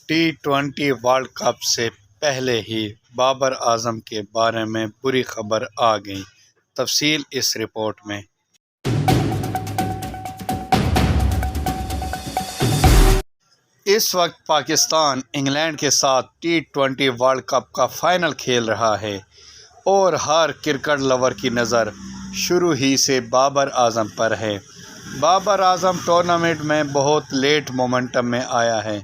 टी20 world cup से पहले ही बाबर आजम के बारे में बुरी खबर आ गई। तफसील इस रिपोर्ट में। इस वक्त पाकिस्तान इंग्लैंड के साथ टी20 वर्ल्ड कप का फाइनल खेल रहा है और हर क्रिकेट लवर की नज़र शुरू ही से बाबर आजम पर है। बाबर आजम टूर्नामेंट में बहुत लेट मोमेंटम में आया है,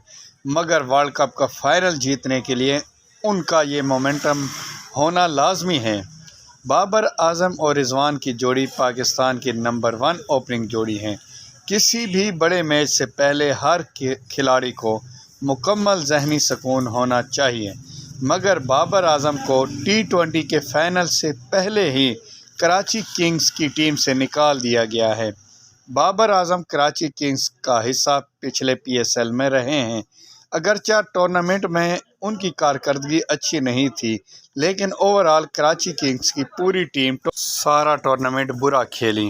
मगर वर्ल्ड कप का फाइनल जीतने के लिए उनका ये मोमेंटम होना लाजमी है। बाबर आजम और रिजवान की जोड़ी पाकिस्तान की नंबर 1 ओपनिंग जोड़ी है। किसी भी बड़े मैच से पहले हर खिलाड़ी को मुकम्मल ज़हनी सुकून होना चाहिए, मगर बाबर आजम को टी20 के फाइनल से पहले ही कराची किंग्स की टीम से निकाल दिया गया है। बाबर आजम कराची किंग्स का हिस्सा पिछले PSL में रहे हैं। अगरचे टूर्नामेंट में उनकी कारकर्दगी अच्छी नहीं थी, लेकिन ओवरऑल कराची किंग्स की पूरी टीम सारा टूर्नामेंट बुरा खेली।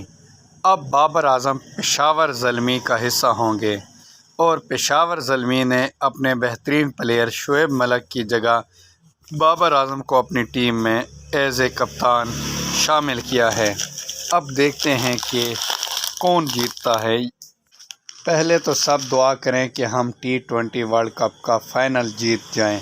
अब बाबर आजम पेशावर ज़ल्मी का हिस्सा होंगे और पेशावर ज़ल्मी ने अपने बेहतरीन प्लेयर शुएब मलिक की जगह बाबर आजम को अपनी टीम में एज ए कप्तान शामिल किया है। अब देखते हैं कि कौन जीतता है। पहले तो सब दुआ करें कि हम टी20 वर्ल्ड कप का फाइनल जीत जाएं।